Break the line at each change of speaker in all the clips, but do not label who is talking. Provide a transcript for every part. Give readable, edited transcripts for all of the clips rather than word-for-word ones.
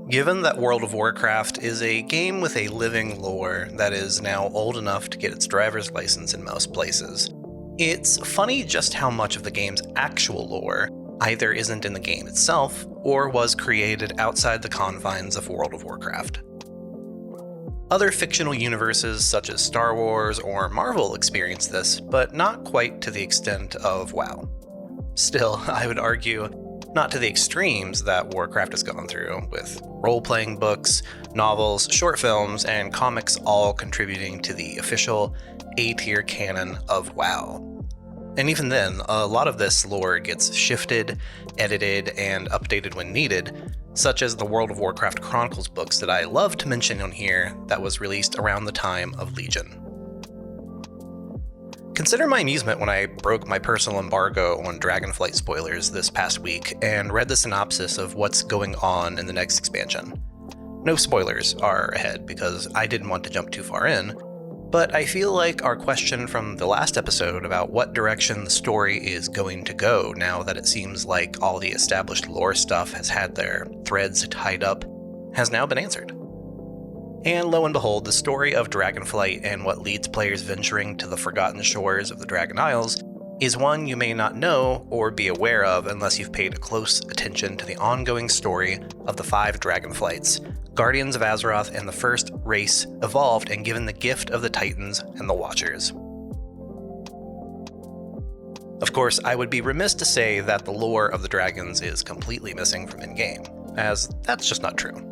Given that World of Warcraft is a game with a living lore that is now old enough to get its driver's license in most places, it's funny just how much of the game's actual lore either isn't in the game itself or was created outside the confines of World of Warcraft. Other fictional universes such as Star Wars or Marvel experience this, but not quite to the extent of WoW. Still, I would argue, not to the extremes that Warcraft has gone through, with role-playing books, novels, short films, and comics all contributing to the official A-tier canon of WoW. And even then, a lot of this lore gets shifted, edited, and updated when needed, such as the World of Warcraft Chronicles books that I love to mention on here that was released around the time of Legion. Consider my amusement when I broke my personal embargo on Dragonflight spoilers this past week and read the synopsis of what's going on in the next expansion. No spoilers are ahead because I didn't want to jump too far in, but I feel like our question from the last episode about what direction the story is going to go now that it seems like all the established lore stuff has had their threads tied up has now been answered. And lo and behold, the story of Dragonflight and what leads players venturing to the forgotten shores of the Dragon Isles is one you may not know or be aware of unless you've paid close attention to the ongoing story of the 5 Dragonflights, Guardians of Azeroth, and the first race evolved and given the gift of the Titans and the Watchers. Of course, I would be remiss to say that the lore of the dragons is completely missing from in-game, as that's just not true.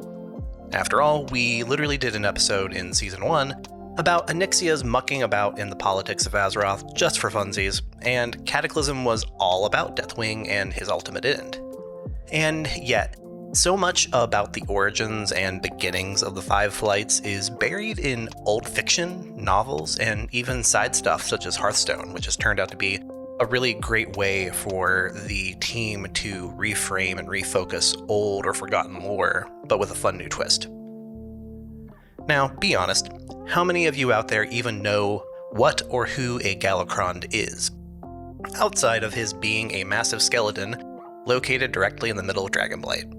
After all, we literally did an episode in Season 1 about Onyxia's mucking about in the politics of Azeroth just for funsies, and Cataclysm was all about Deathwing and his ultimate end. And yet, so much about the origins and beginnings of the 5 flights is buried in old fiction, novels, and even side stuff such as Hearthstone, which has turned out to be a really great way for the team to reframe and refocus old or forgotten lore, but with a fun new twist. Now, be honest, how many of you out there even know what or who a Galakrond is, outside of his being a massive skeleton located directly in the middle of Dragonblight?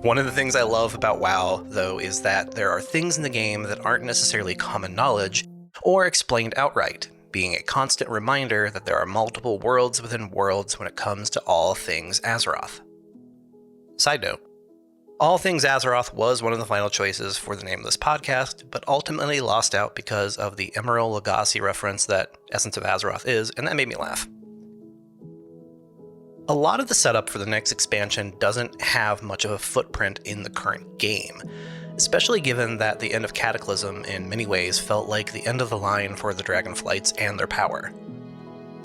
One of the things I love about WoW, though, is that there are things in the game that aren't necessarily common knowledge or explained outright, being a constant reminder that there are multiple worlds within worlds when it comes to all things Azeroth. Side note, All Things Azeroth was one of the final choices for the name of this podcast, but ultimately lost out because of the Emerald Lagasse reference that Essence of Azeroth is, and that made me laugh. A lot of the setup for the next expansion doesn't have much of a footprint in the current game, especially given that the end of Cataclysm in many ways felt like the end of the line for the Dragonflights and their power.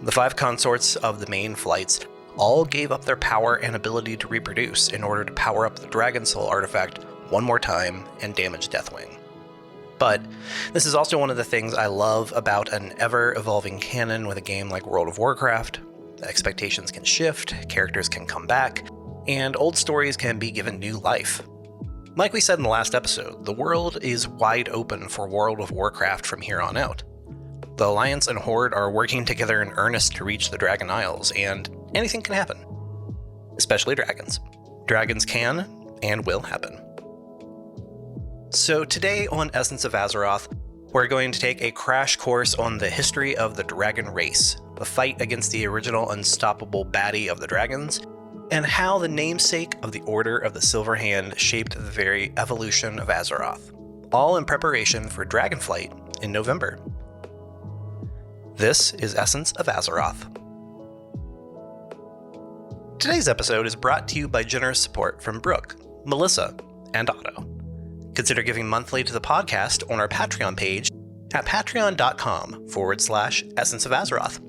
The 5 consorts of the main flights all gave up their power and ability to reproduce in order to power up the Dragon Soul artifact one more time and damage Deathwing. But this is also one of the things I love about an ever-evolving canon with a game like World of Warcraft. Expectations can shift, characters can come back, and old stories can be given new life. Like we said in the last episode, the world is wide open for World of Warcraft from here on out. The Alliance and Horde are working together in earnest to reach the Dragon Isles, and anything can happen. Especially dragons. Dragons can and will happen. So today on Essence of Azeroth, we're going to take a crash course on the history of the dragon race, the fight against the original unstoppable baddie of the dragons, and how the namesake of the Order of the Silver Hand shaped the very evolution of Azeroth, all in preparation for Dragonflight in November. This is Essence of Azeroth. Today's episode is brought to you by generous support from Brooke, Melissa, and Otto. Consider giving monthly to the podcast on our Patreon page at patreon.com/Essence of Azeroth,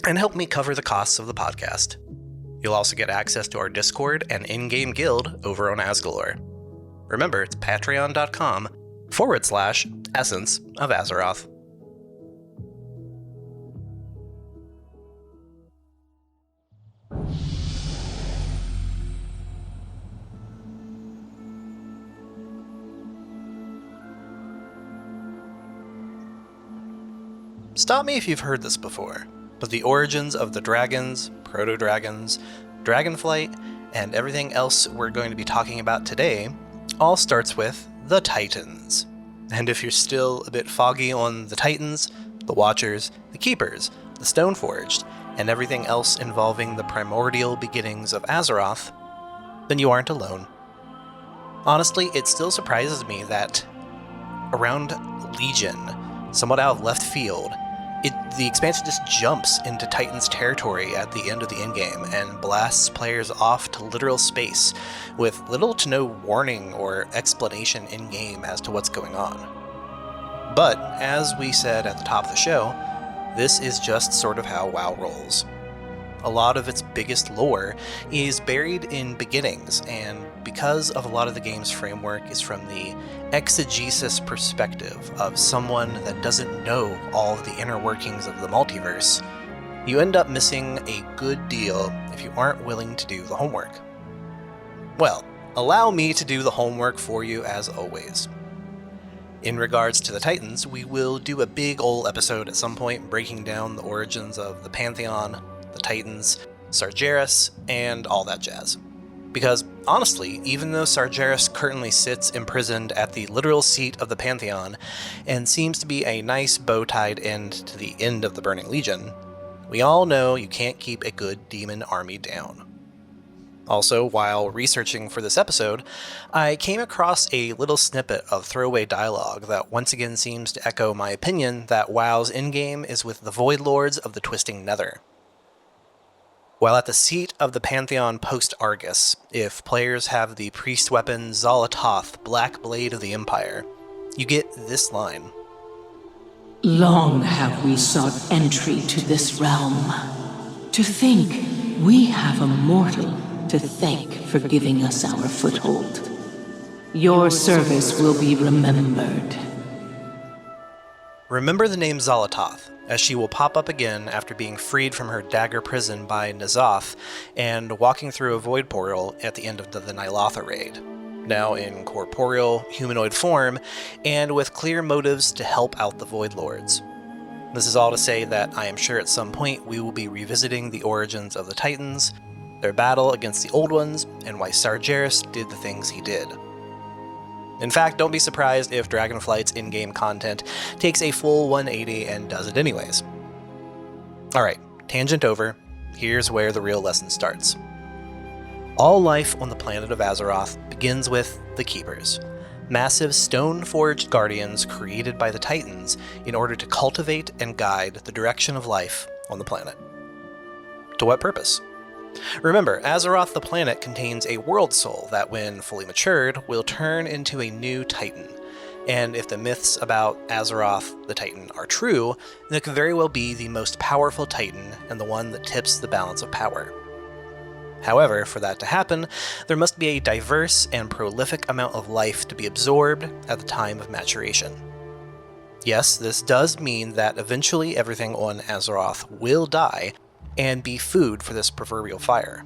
and help me cover the costs of the podcast. You'll also get access to our Discord and in-game guild over on Asgalore. Remember, it's patreon.com/Essence of Azeroth. Stop me if you've heard this before, but the origins of the dragons, Proto Dragons, Dragonflight, and everything else we're going to be talking about today all starts with the Titans. And if you're still a bit foggy on the Titans, the Watchers, the Keepers, the Stoneforged, and everything else involving the primordial beginnings of Azeroth, then you aren't alone. Honestly, it still surprises me that around Legion, somewhat out of left field, the expansion just jumps into Titan's territory at the end of the endgame and blasts players off to literal space with little to no warning or explanation in-game as to what's going on. But, as we said at the top of the show, this is just sort of how WoW rolls. A lot of its biggest lore is buried in beginnings, and because of a lot of the game's framework is from the exegesis perspective of someone that doesn't know all of the inner workings of the multiverse, you end up missing a good deal if you aren't willing to do the homework. Well, allow me to do the homework for you as always. In regards to the Titans, we will do a big ol' episode at some point breaking down the origins of the Pantheon, the Titans, Sargeras, and all that jazz. Because, honestly, even though Sargeras currently sits imprisoned at the literal seat of the Pantheon, and seems to be a nice bow-tied end to the end of the Burning Legion, we all know you can't keep a good demon army down. Also, while researching for this episode, I came across a little snippet of throwaway dialogue that once again seems to echo my opinion that WoW's endgame is with the Void Lords of the Twisting Nether. While at the seat of the Pantheon post-Argus, if players have the priest weapon Xal'atath, Black Blade of the Empire, you get this line.
Long have we sought entry to this realm. To think we have a mortal to thank for giving us our foothold. Your service will be remembered.
Remember the name Xal'atath, as she will pop up again after being freed from her dagger prison by N'Zoth and walking through a void portal at the end of the Ny'alotha raid, now in corporeal, humanoid form, and with clear motives to help out the Void Lords. This is all to say that I am sure at some point we will be revisiting the origins of the Titans, their battle against the Old Ones, and why Sargeras did the things he did. In fact, don't be surprised if Dragonflight's in-game content takes a full 180 and does it anyways. Alright, tangent over, here's where the real lesson starts. All life on the planet of Azeroth begins with the Keepers, massive stone-forged guardians created by the Titans in order to cultivate and guide the direction of life on the planet. To what purpose? Remember, Azeroth the planet contains a world soul that, when fully matured, will turn into a new Titan. And if the myths about Azeroth the Titan are true, then it could very well be the most powerful Titan and the one that tips the balance of power. However, for that to happen, there must be a diverse and prolific amount of life to be absorbed at the time of maturation. Yes, this does mean that eventually everything on Azeroth will die, and be food for this proverbial fire.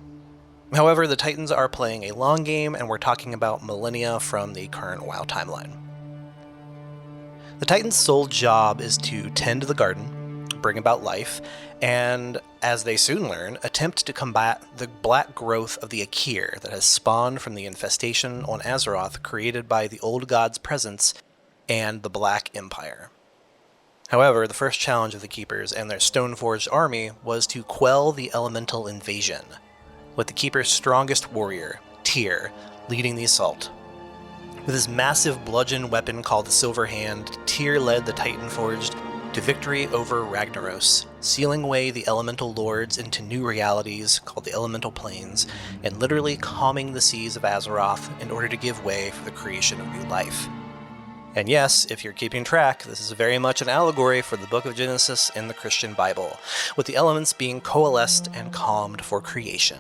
However, the Titans are playing a long game, and we're talking about millennia from the current WoW timeline. The Titans' sole job is to tend to the garden, bring about life, and, as they soon learn, attempt to combat the black growth of the Akir that has spawned from the infestation on Azeroth created by the Old God's presence and the Black Empire. However, the first challenge of the Keepers and their stone-forged army was to quell the elemental invasion, with the Keepers' strongest warrior, Tyr, leading the assault. With his massive bludgeon weapon called the Silver Hand, Tyr led the Titan-Forged to victory over Ragnaros, sealing away the elemental lords into new realities called the Elemental Planes, and literally calming the seas of Azeroth in order to give way for the creation of new life. And yes, if you're keeping track, this is very much an allegory for the Book of Genesis in the Christian Bible, with the elements being coalesced and calmed for creation.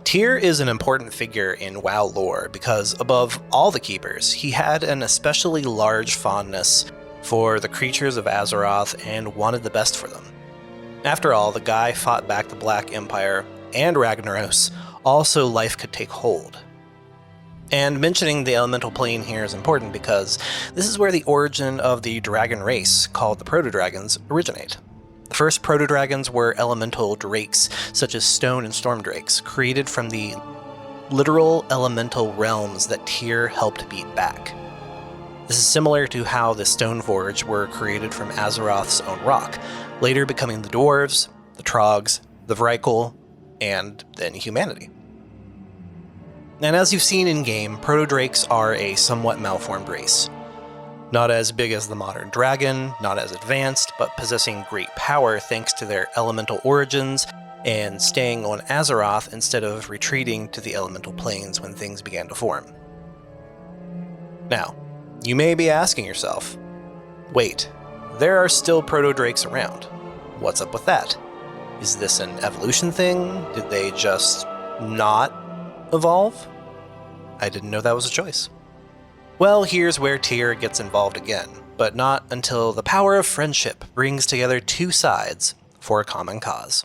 Tyr is an important figure in WoW lore because, above all the Keepers, he had an especially large fondness for the creatures of Azeroth and wanted the best for them. After all, the guy fought back the Black Empire and Ragnaros, also life could take hold. And mentioning the elemental plane here is important because this is where the origin of the dragon race, called the Proto Dragons, originate. The first Proto Dragons were elemental drakes, such as stone and storm drakes, created from the literal elemental realms that Tyr helped beat back. This is similar to how the Stoneforge were created from Azeroth's own rock, later becoming the dwarves, the trogs, the Vrykul, and then humanity. And as you've seen in-game, Proto-Drakes are a somewhat malformed race. Not as big as the modern dragon, not as advanced, but possessing great power thanks to their elemental origins and staying on Azeroth instead of retreating to the elemental planes when things began to form. Now, you may be asking yourself, wait, there are still Proto-Drakes around. What's up with that? Is this an evolution thing? Did they just not evolve? I didn't know that was a choice. Well, here's where Tyr gets involved again, but not until the power of friendship brings together two sides for a common cause.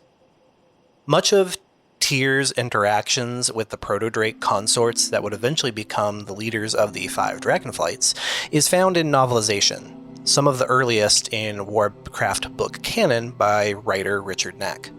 Much of Tyr's interactions with the Proto-Drake consorts that would eventually become the leaders of the 5 Dragonflights is found in novelization, some of the earliest in Warcraft book canon by writer Richard Knack.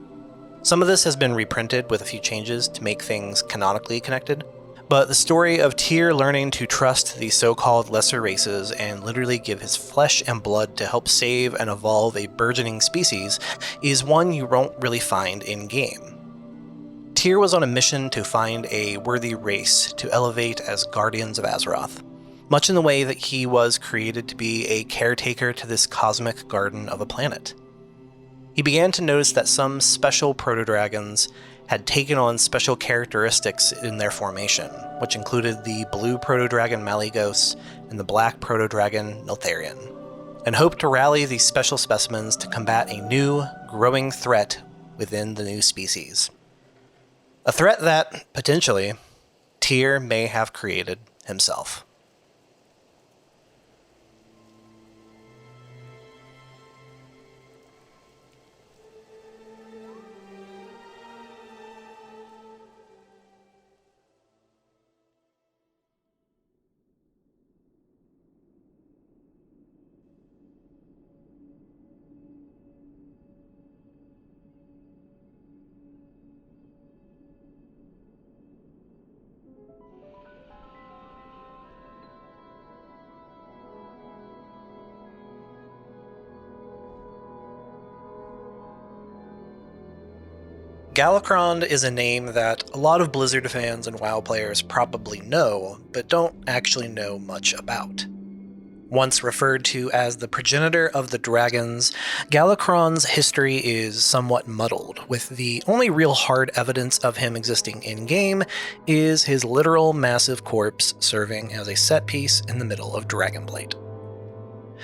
Some of this has been reprinted with a few changes to make things canonically connected, but the story of Tyr learning to trust the so-called lesser races and literally give his flesh and blood to help save and evolve a burgeoning species is one you won't really find in-game. Tyr was on a mission to find a worthy race to elevate as guardians of Azeroth, much in the way that he was created to be a caretaker to this cosmic garden of a planet. He began to notice that some special proto-dragons had taken on special characteristics in their formation, which included the blue proto-dragon Malygos and the black proto-dragon Neltharion, and hoped to rally these special specimens to combat a new, growing threat within the new species. A threat that, potentially, Tyr may have created himself. Galakrond is a name that a lot of Blizzard fans and WoW players probably know, but don't actually know much about. Once referred to as the progenitor of the dragons, Galakrond's history is somewhat muddled, with the only real hard evidence of him existing in-game is his literal massive corpse serving as a set piece in the middle of Dragonflight.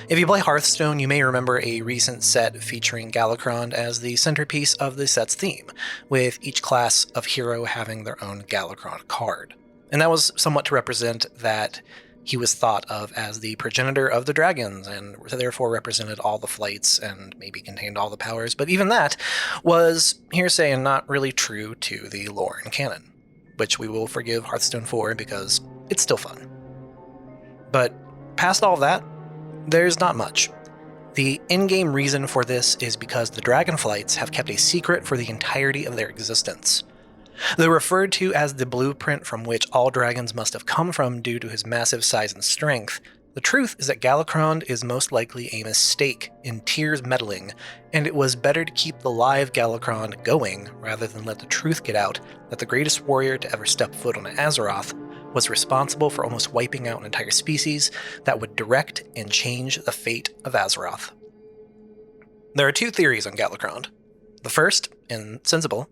If you play Hearthstone, you may remember a recent set featuring Galakrond as the centerpiece of the set's theme, with each class of hero having their own Galakrond card. And that was somewhat to represent that he was thought of as the progenitor of the dragons, and therefore represented all the flights and maybe contained all the powers, but even that was hearsay and not really true to the lore and canon, which we will forgive Hearthstone for because it's still fun. But past all that, there's not much. The in-game reason for this is because the Dragonflights have kept a secret for the entirety of their existence. Though referred to as the blueprint from which all dragons must have come from due to his massive size and strength, the truth is that Galakrond is most likely a mistake in Tyr's meddling, and it was better to keep the live Galakrond going rather than let the truth get out that the greatest warrior to ever step foot on Azeroth was responsible for almost wiping out an entire species that would direct and change the fate of Azeroth. There are two theories on Galakrond. The first, and sensible,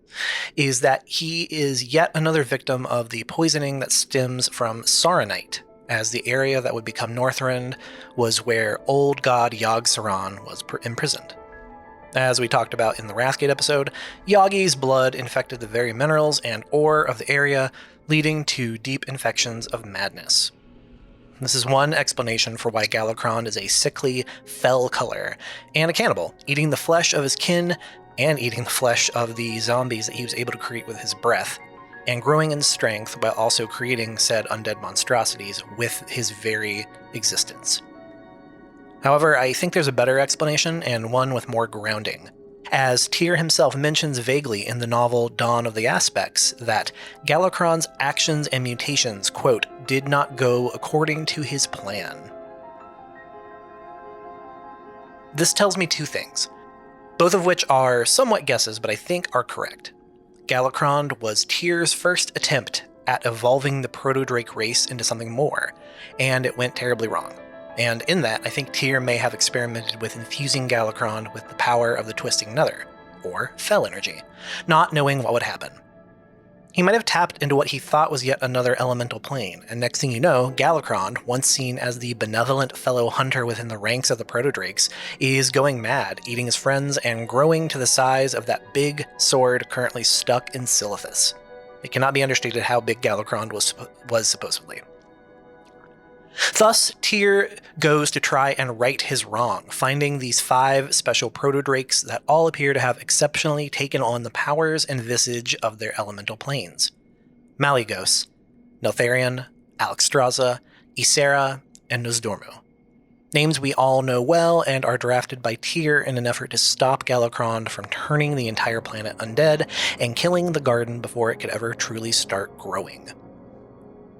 is that he is yet another victim of the poisoning that stems from Saronite, as the area that would become Northrend was where old god Yogg-Saron was imprisoned. As we talked about in the Wrathgate episode, Yoggi's blood infected the very minerals and ore of the area, leading to deep infections of madness. This is one explanation for why Galakrond is a sickly, fell color, and a cannibal, eating the flesh of his kin and eating the flesh of the zombies that he was able to create with his breath, and growing in strength while also creating said undead monstrosities with his very existence. However, I think there's a better explanation, and one with more grounding, as Tyr himself mentions vaguely in the novel Dawn of the Aspects that Galakrond's actions and mutations, quote, did not go according to his plan. This tells me two things, both of which are somewhat guesses, but I think are correct. Galakrond was Tyr's first attempt at evolving the Proto Drake race into something more, and it went terribly wrong. And in that, I think Tyr may have experimented with infusing Galakrond with the power of the Twisting Nether, or Fel energy, not knowing what would happen. He might have tapped into what he thought was yet another elemental plane, and next thing you know, Galakrond, once seen as the benevolent fellow hunter within the ranks of the Proto Drakes, is going mad, eating his friends, and growing to the size of that big sword currently stuck in Silithus. It cannot be understated how big Galakrond was supposedly. Thus, Tyr goes to try and right his wrong, finding these 5 special proto-drakes that all appear to have exceptionally taken on the powers and visage of their elemental planes. Malygos, Neltharion, Alexstrasza, Ysera, and Nosdormu. Names we all know well and are drafted by Tyr in an effort to stop Galakrond from turning the entire planet undead and killing the garden before it could ever truly start growing.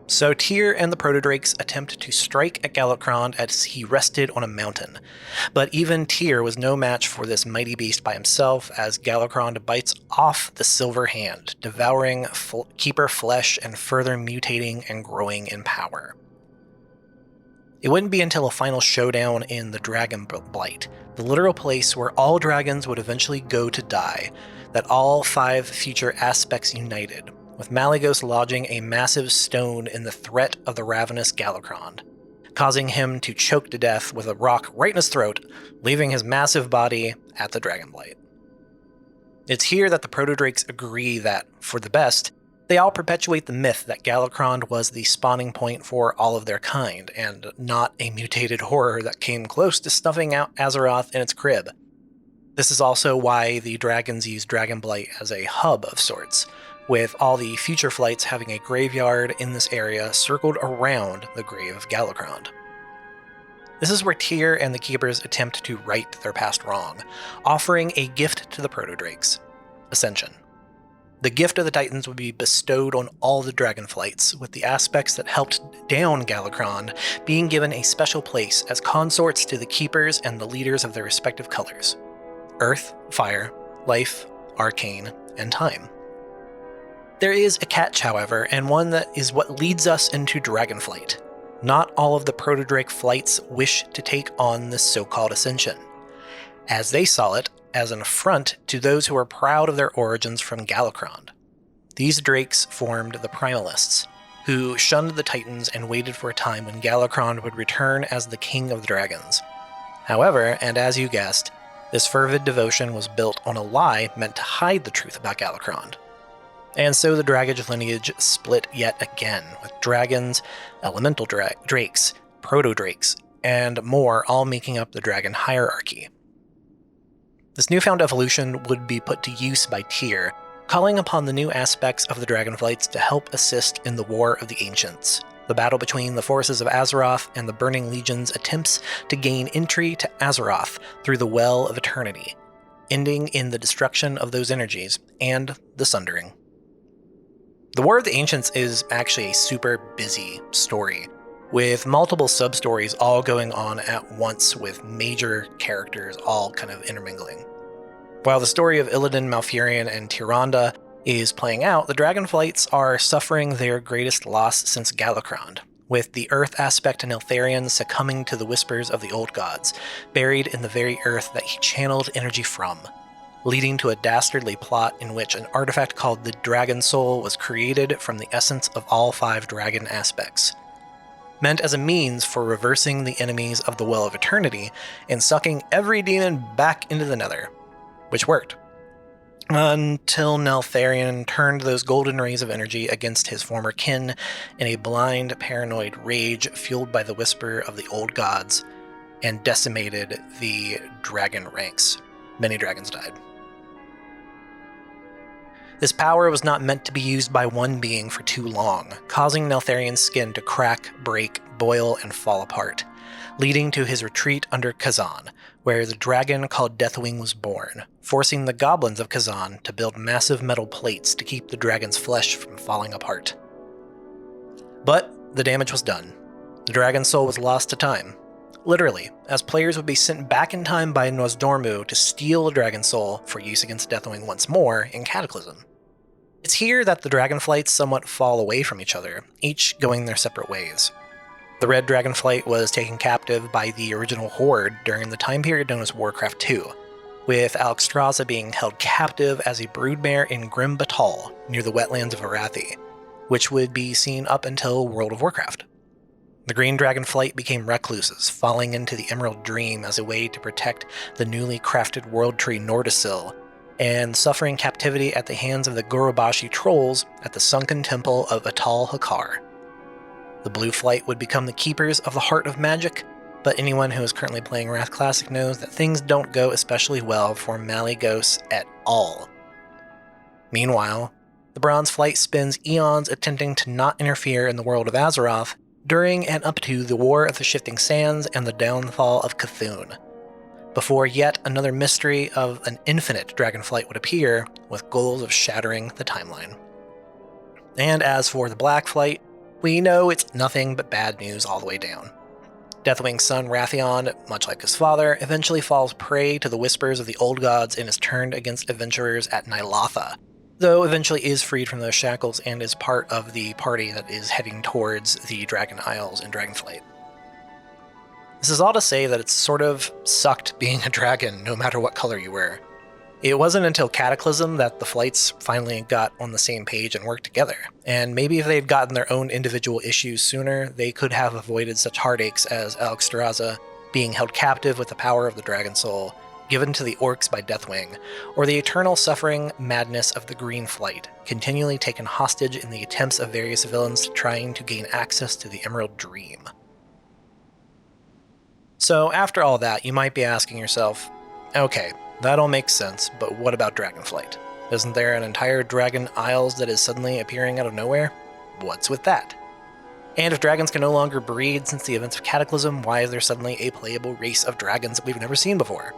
So Tyr and the Proto-Drakes attempt to strike at Galakrond as he rested on a mountain. But even Tyr was no match for this mighty beast by himself, as Galakrond bites off the silver hand, devouring keeper flesh and further mutating and growing in power. It wouldn't be until a final showdown in the Dragonflight, the literal place where all dragons would eventually go to die, that all 5 future aspects united, with Malygos lodging a massive stone in the threat of the ravenous Galakrond, causing him to choke to death with a rock right in his throat, leaving his massive body at the Dragonflight. It's here that the Proto-Drakes agree that, for the best, they all perpetuate the myth that Galakrond was the spawning point for all of their kind, and not a mutated horror that came close to stuffing out Azeroth in its crib. This is also why the dragons use Dragonblight as a hub of sorts, with all the future flights having a graveyard in this area circled around the grave of Galakrond. This is where Tyr and the Keepers attempt to right their past wrong, offering a gift to the Proto-Drakes: Ascension. The gift of the Titans would be bestowed on all the Dragonflights, with the aspects that helped down Galakrond being given a special place as consorts to the Keepers and the leaders of their respective colors: Earth, Fire, Life, Arcane, and Time. There is a catch, however, and one that is what leads us into Dragonflight. Not all of the Proto-Drake flights wish to take on this so-called ascension, as they saw it as an affront to those who are proud of their origins from Galakrond. These drakes formed the Primalists, who shunned the Titans and waited for a time when Galakrond would return as the King of the Dragons. However, and as you guessed, this fervid devotion was built on a lie meant to hide the truth about Galakrond. And so the Dragage lineage split yet again, with dragons, elemental drakes, proto-drakes, and more all making up the dragon hierarchy. This newfound evolution would be put to use by Tyr, calling upon the new aspects of the Dragonflights to help assist in the War of the Ancients, the battle between the forces of Azeroth and the Burning Legion's attempts to gain entry to Azeroth through the Well of Eternity, ending in the destruction of those energies and the Sundering. The War of the Ancients is actually a super busy story, with multiple sub-stories all going on at once with major characters all kind of intermingling. While the story of Illidan, Malfurion, and Tyrande is playing out, the Dragonflights are suffering their greatest loss since Galakrond, with the Earth aspect in Neltharion succumbing to the whispers of the Old Gods, buried in the very Earth that he channeled energy from, leading to a dastardly plot in which an artifact called the Dragon Soul was created from the essence of all 5 dragon aspects, meant as a means for reversing the enemies of the Well of Eternity and sucking every demon back into the Nether, which worked. Until Neltharion turned those golden rays of energy against his former kin in a blind, paranoid rage fueled by the whisper of the Old Gods and decimated the dragon ranks. Many dragons died. This power was not meant to be used by one being for too long, causing Neltharion's skin to crack, break, boil, and fall apart, leading to his retreat under Kazan, where the dragon called Deathwing was born, forcing the goblins of Kazan to build massive metal plates to keep the dragon's flesh from falling apart. But the damage was done. The dragon's soul was lost to time. Literally, as players would be sent back in time by Nosdormu to steal the dragon's soul for use against Deathwing once more in Cataclysm. It's here that the Dragonflights somewhat fall away from each other, each going their separate ways. The Red Dragonflight was taken captive by the original Horde during the time period known as Warcraft 2, with Alexstrasza being held captive as a broodmare in Grim Batal, near the wetlands of Arathi, which would be seen up until World of Warcraft. The Green Dragonflight became recluses, falling into the Emerald Dream as a way to protect the newly crafted world tree Nordasil, and suffering captivity at the hands of the Gurubashi trolls at the sunken temple of Atal Hakar. The Blue Flight would become the keepers of the Heart of Magic, but anyone who is currently playing Wrath Classic knows that things don't go especially well for Malygos at all. Meanwhile, the Bronze Flight spends eons attempting to not interfere in the world of Azeroth during and up to the War of the Shifting Sands and the downfall of Cthulhu, before yet another mystery of an infinite Dragonflight would appear, with goals of shattering the timeline. And as for the Black Flight, we know it's nothing but bad news all the way down. Deathwing's son Wrathion, much like his father, eventually falls prey to the whispers of the Old Gods and is turned against adventurers at Ny'alotha, though eventually is freed from those shackles and is part of the party that is heading towards the Dragon Isles in Dragonflight. This is all to say that it's sort of sucked being a dragon, no matter what color you wear. It wasn't until Cataclysm that the flights finally got on the same page and worked together, and maybe if they had gotten their own individual issues sooner, they could have avoided such heartaches as Alexstrasza being held captive with the power of the Dragon Soul, given to the orcs by Deathwing, or the eternal suffering madness of the Green Flight, continually taken hostage in the attempts of various villains trying to gain access to the Emerald Dream. So after all that, you might be asking yourself, okay, that all makes sense, but what about Dragonflight? Isn't there an entire Dragon Isles that is suddenly appearing out of nowhere? What's with that? And if dragons can no longer breed since the events of Cataclysm, why is there suddenly a playable race of dragons that we've never seen before?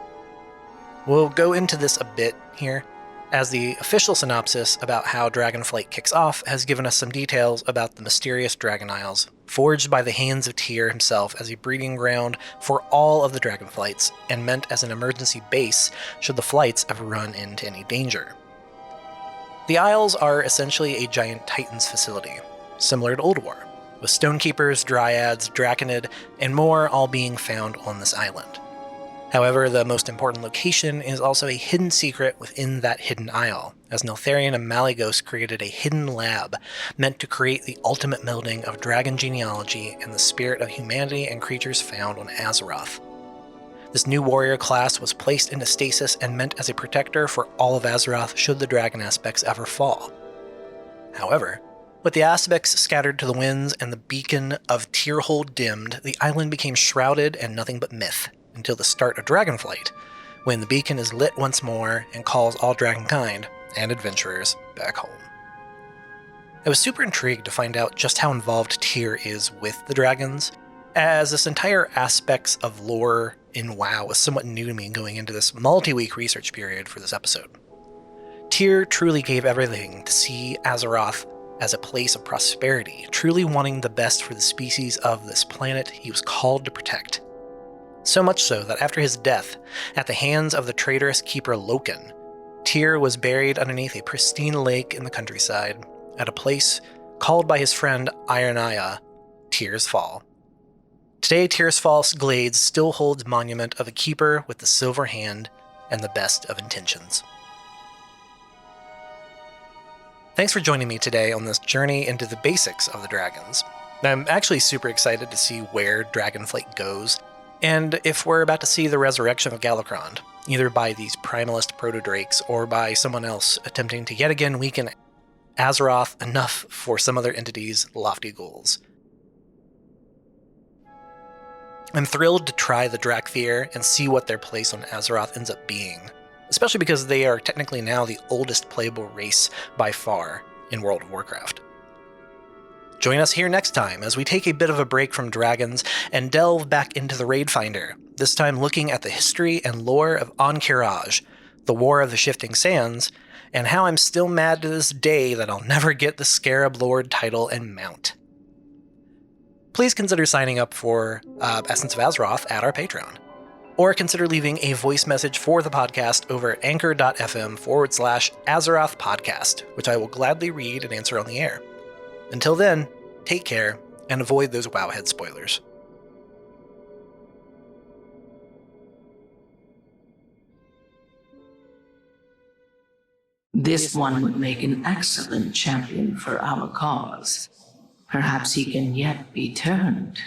We'll go into this a bit here, as the official synopsis about how Dragonflight kicks off has given us some details about the mysterious Dragon Isles, forged by the hands of Tyr himself as a breeding ground for all of the Dragonflights, and meant as an emergency base should the flights ever run into any danger. The Isles are essentially a giant Titans facility, similar to Old War, with Stonekeepers, Dryads, Draconid, and more all being found on this island. However, the most important location is also a hidden secret within that hidden isle, as Neltharion and Malygos created a hidden lab meant to create the ultimate melding of dragon genealogy and the spirit of humanity and creatures found on Azeroth. This new warrior class was placed into stasis and meant as a protector for all of Azeroth should the dragon aspects ever fall. However, with the aspects scattered to the winds and the beacon of Tyrhold dimmed, the island became shrouded and nothing but myth, until the start of Dragonflight, when the beacon is lit once more and calls all dragonkind and adventurers back home. I was super intrigued to find out just how involved Tyr is with the dragons, as this entire aspects of lore in WoW was somewhat new to me going into this multi-week research period for this episode. Tyr truly gave everything to see Azeroth as a place of prosperity, truly wanting the best for the species of this planet he was called to protect. So much so that after his death, at the hands of the traitorous keeper Loken, Tyr was buried underneath a pristine lake in the countryside, at a place called by his friend Ironaya, Tyr's Fall. Today, Tyr's Fall's glades still holds monument of a keeper with the silver hand and the best of intentions. Thanks for joining me today on this journey into the basics of the dragons. I'm actually super excited to see where Dragonflight goes, and if we're about to see the resurrection of Galakrond, either by these primalist proto-drakes or by someone else attempting to yet again weaken Azeroth enough for some other entity's lofty goals. I'm thrilled to try the Drakthir and see what their place on Azeroth ends up being, especially because they are technically now the oldest playable race by far in World of Warcraft. Join us here next time as we take a bit of a break from dragons and delve back into the Raid Finder, this time looking at the history and lore of Ankh-Kiraj, the War of the Shifting Sands, and how I'm still mad to this day that I'll never get the Scarab Lord title and mount. Please consider signing up for Essence of Azeroth at our Patreon, or consider leaving a voice message for the podcast over at anchor.fm/Azeroth podcast, which I will gladly read and answer on the air. Until then, take care and avoid those Wowhead spoilers.
This one would make an excellent champion for our cause. Perhaps he can yet be turned.